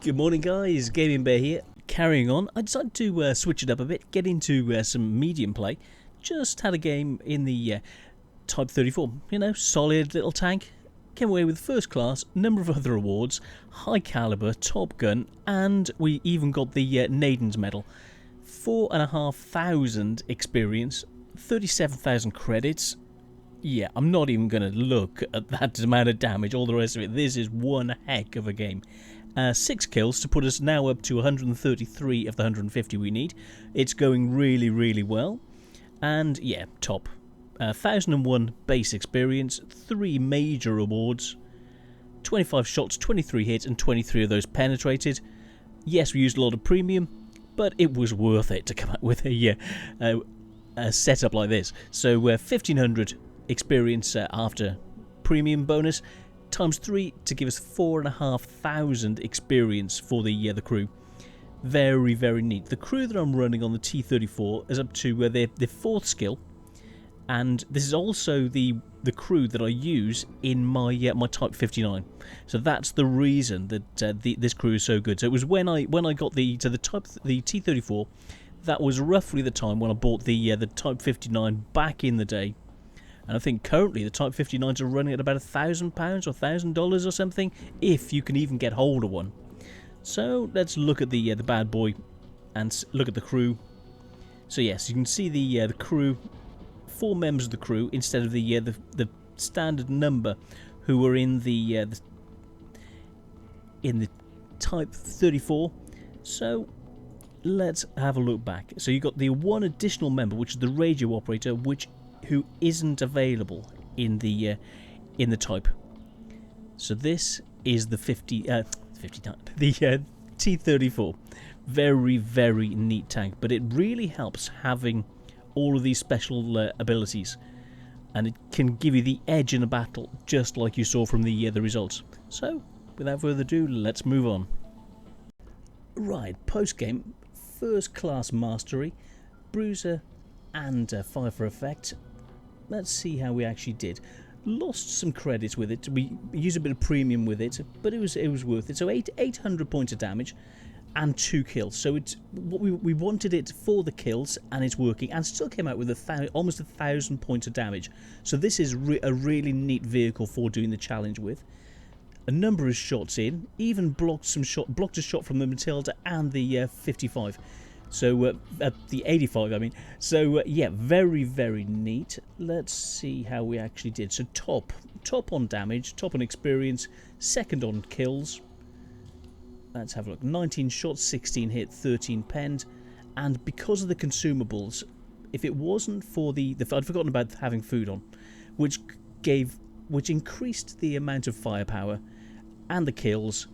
Good morning guys, Gaming Bear here. Carrying on, I decided to switch it up a bit, get into some medium play. Just had a game in the Type 34, solid little tank. Came away with first class, number of other awards, high caliber, top gun, and we even got the Naden's medal. 4,500 experience, 37,000 credits. Yeah, I'm not even going to look at that amount of damage, all the rest of it. This is one heck of a game. 6 kills to put us now up to 133 of the 150 we need. It's going really, really well. And yeah, top. 1,001 base experience, 3 major awards, 25 shots, 23 hits, and 23 of those penetrated. Yes, we used a lot of premium, but it was worth it to come out with a setup like this. So 1,500 experience after premium bonus, times 3 to give us 4,500 experience for the crew. Very, very neat. The crew that I'm running on the T-44 is up to their 4th skill, and this is also the crew that I use in my my Type 59. So that's the reason that this crew is so good. So it was when I got the T-34, that was roughly the time when I bought the Type 59 back in the day. And I think currently the Type 59s are running at about £1,000 or $1,000 or something, if you can even get hold of one. So let's look at the bad boy and look at the crew. So yes, you can see the crew, 4 members of the crew instead of the standard number who were in the Type 34. So let's have a look back. So you got the one additional member, which is the radio operator, who isn't available in the Type. So this is the the T-34. Very, very neat tank, but it really helps having all of these special abilities, and it can give you the edge in a battle, just like you saw from the results. So without further ado, let's move on. Right, post game, first class mastery, bruiser, and fire for effect. Let's see how we actually did. Lost some credits with it. We used a bit of premium with it, but it was worth it. So 800 points of damage and 2 kills. So it's what we wanted it for, the kills, and it's working. And still came out with almost 1,000 points of damage. So this is a really neat vehicle for doing the challenge with. A number of shots in, even blocked a shot from the Matilda and the 55. So the 85, I mean. So yeah, very, very neat. Let's see how we actually did. So top on damage, top on experience, second on kills. Let's have a look. 19 shots, 16 hit, 13 penned. And because of the consumables, if it wasn't for I'd forgotten about having food on, which increased the amount of firepower and the kills,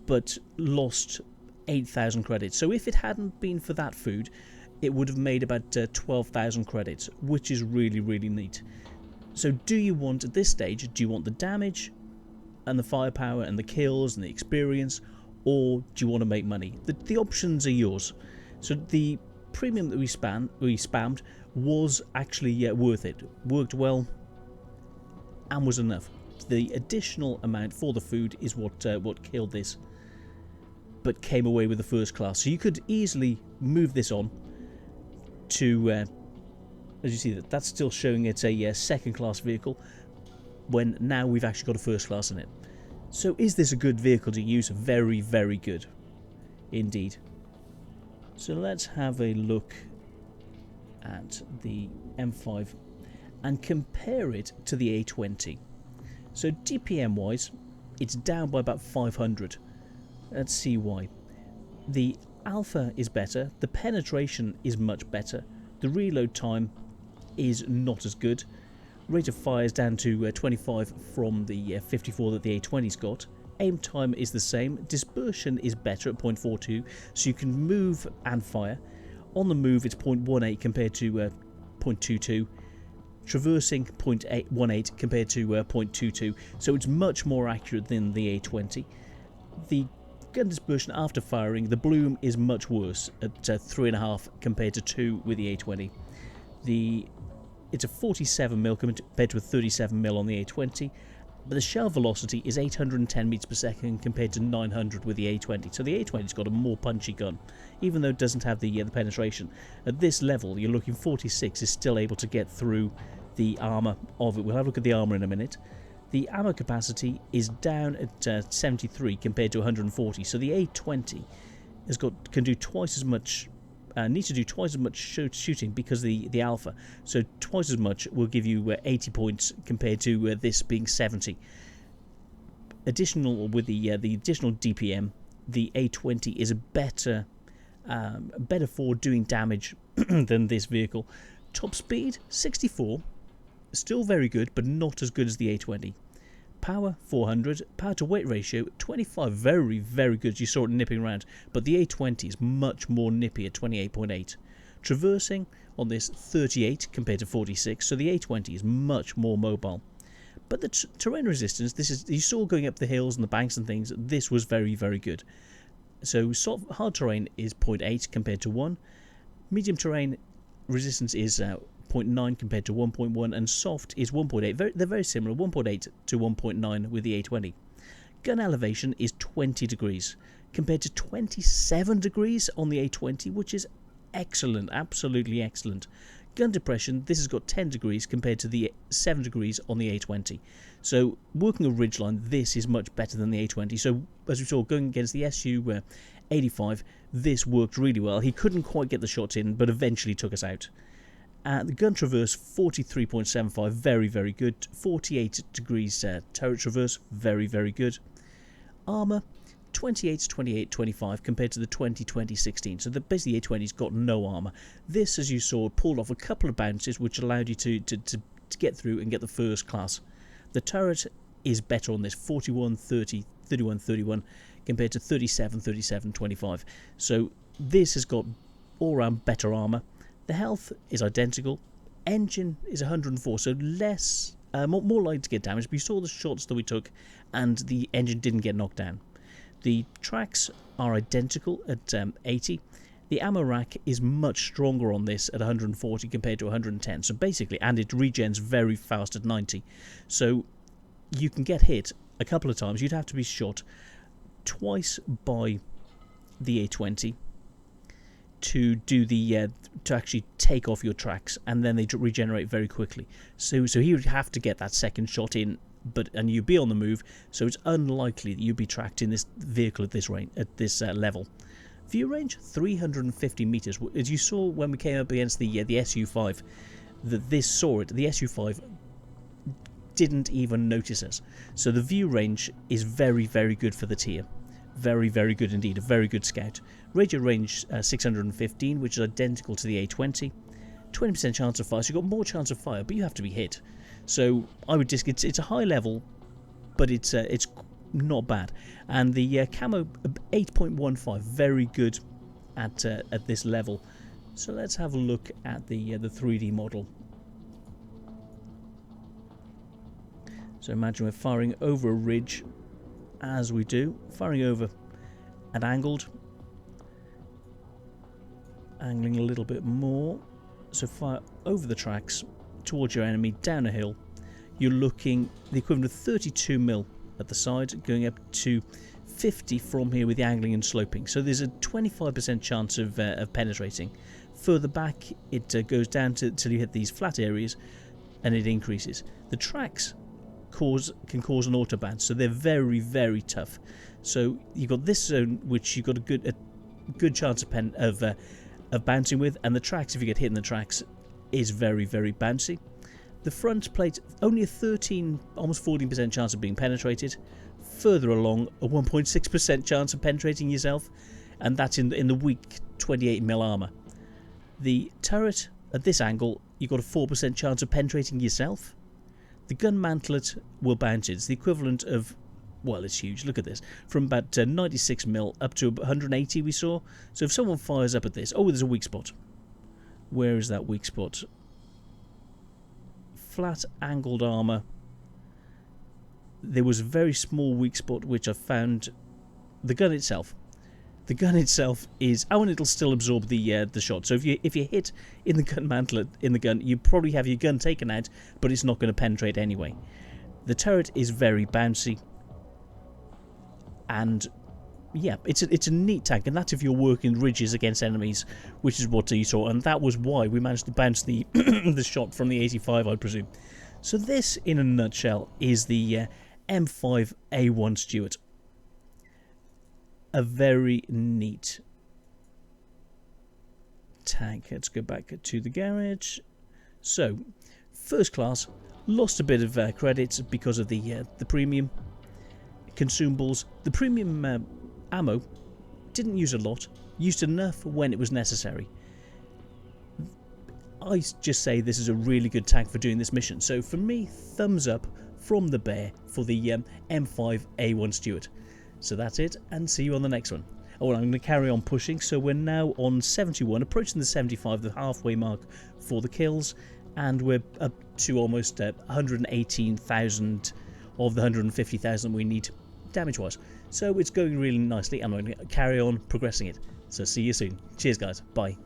but lost 8,000 credits. So if it hadn't been for that food, it would have made about 12,000 credits, which is really, really neat. So do you want, at this stage, do you want the damage and the firepower and the kills and the experience, or do you want to make money? The options are yours. So the premium that we spammed was actually worth it. Worked well and was enough. The additional amount for the food is what killed this, but came away with the first class. So you could easily move this on to, as you see, that's still showing it's a second class vehicle, when now we've actually got a first class in it. So is this a good vehicle to use? Very, very good indeed. So let's have a look at the M5 and compare it to the A20. So DPM wise, it's down by about 500. Let's see why. The alpha is better, the penetration is much better, the reload time is not as good, rate of fire is down to 25 from the 54 that the A20's got, aim time is the same, dispersion is better at 0.42, so you can move and fire. On the move it's 0.18 compared to 0.22, traversing 0.18 compared to 0.22, so it's much more accurate than the A20. The gun dispersion after firing, the bloom is much worse at 3.5 compared to 2 with the A20. It's a 47mm compared to a 37mm on the A20, But the shell velocity is 810 meters per second compared to 900 with the A20. So the A20's got a more punchy gun, even though it doesn't have the penetration. At this level, you're looking 46 is still able to get through the armour of it. We'll have a look at the armour in a minute. The ammo capacity is down at 73 compared to 140. So the A20 can do twice as much. Needs to do twice as much shooting because the alpha. So twice as much will give you 80 points compared to this being 70. Additional with the additional DPM, the A20 is better for doing damage than this vehicle. Top speed 64, still very good, but not as good as the A20. Power 400, power to weight ratio 25, very very good. You saw it nipping around, but the A20 is much more nippy at 28.8. Traversing on this 38 compared to 46, so the A20 is much more mobile. But the terrain resistance, you saw going up the hills and the banks and things, this was very very good. So hard terrain is 0.8 compared to 1. Medium terrain resistance is 0.9 compared to 1.1, and soft is 1.8. They're very similar, 1.8 to 1.9 with the A20. Gun elevation is 20 degrees compared to 27 degrees on the A20, which is excellent, absolutely excellent. Gun depression, this has got 10 degrees compared to the 7 degrees on the A20. So working a ridgeline, this is much better than the A20. So as we saw, going against the Su-85, this worked really well. He couldn't quite get the shots in, but eventually took us out. The gun traverse 43.75, very very good. 48 degrees turret traverse, very very good. Armour 28 to 28.25 compared to the 20-16. So basically the A20's got no armour. This, as you saw, pulled off a couple of bounces which allowed you to get through and get the first class. The turret is better on this, 41.30, 31.31 compared to 37.25. So this has got all round better armour. The health is identical. Engine is 104, so less, more likely to get damaged. But you saw the shots that we took, and the engine didn't get knocked down. The tracks are identical at 80. The ammo rack is much stronger on this at 140 compared to 110. So basically, and it regens very fast at 90. So you can get hit a couple of times. You'd have to be shot twice by the A20 to do the to actually take off your tracks, and then they regenerate very quickly. So he would have to get that second shot in, and you'd be on the move. So it's unlikely that you'd be tracked in this vehicle at this range, at this level. View range 350 meters. As you saw when we came up against the Su-5, that this saw it. The Su-5 didn't even notice us. So the view range is very very good for the tier. Very, very good indeed. A very good scout. Radio range 615, which is identical to the A20. 20% chance of fire, so you've got more chance of fire, but you have to be hit. So I would just, it's a high level, but it's not bad. And the camo 8.15, very good at this level. So let's have a look at the 3D model. So imagine we're firing over a ridge. As we do, firing over and angled, angling a little bit more, so fire over the tracks towards your enemy down a hill. You're looking the equivalent of 32 mil at the side, going up to 50 from here with the angling and sloping. So there's a 25% chance of penetrating. Further back, it goes down till you hit these flat areas, and it increases. The tracks can cause an auto bounce, so they're very very tough. So you've got this zone which you've got a good chance of bouncing with, and the tracks, if you get hit in the tracks, is very very bouncy. The front plate only a 13, almost 14% chance of being penetrated. Further along, a 1.6% chance of penetrating yourself, and that's in the weak 28mm armor. The turret at this angle, you've got a 4% chance of penetrating yourself. The gun mantlet will bounce. It's the equivalent of, well, it's huge. Look at this. From about 96mm up to 180 we saw. So if someone fires up at this, oh, there's a weak spot. Where is that weak spot? Flat angled armor. There was a very small weak spot which I found. The gun itself. The gun itself is, oh, and it'll still absorb the shot. So if you hit in the gun mantlet in the gun, you probably have your gun taken out, but it's not going to penetrate anyway. The turret is very bouncy, and yeah, it's a neat tank, and that's if you're working ridges against enemies, which is what you saw, and that was why we managed to bounce the the shot from the 85, I presume. So this, in a nutshell, is the M5A1 Stuart. A very neat tank. Let's go back to the garage. So, first class, lost a bit of credits because of the premium consumables. The premium ammo, didn't use a lot, used enough when it was necessary. I just say this is a really good tank for doing this mission. So for me, thumbs up from the bear for the M5A1 Stuart. So that's it, and see you on the next one. Oh, and I'm going to carry on pushing, so we're now on 71, approaching the 75, the halfway mark for the kills, and we're up to almost 118,000 of the 150,000 we need damage-wise. So it's going really nicely, and I'm going to carry on progressing it. So see you soon. Cheers, guys. Bye.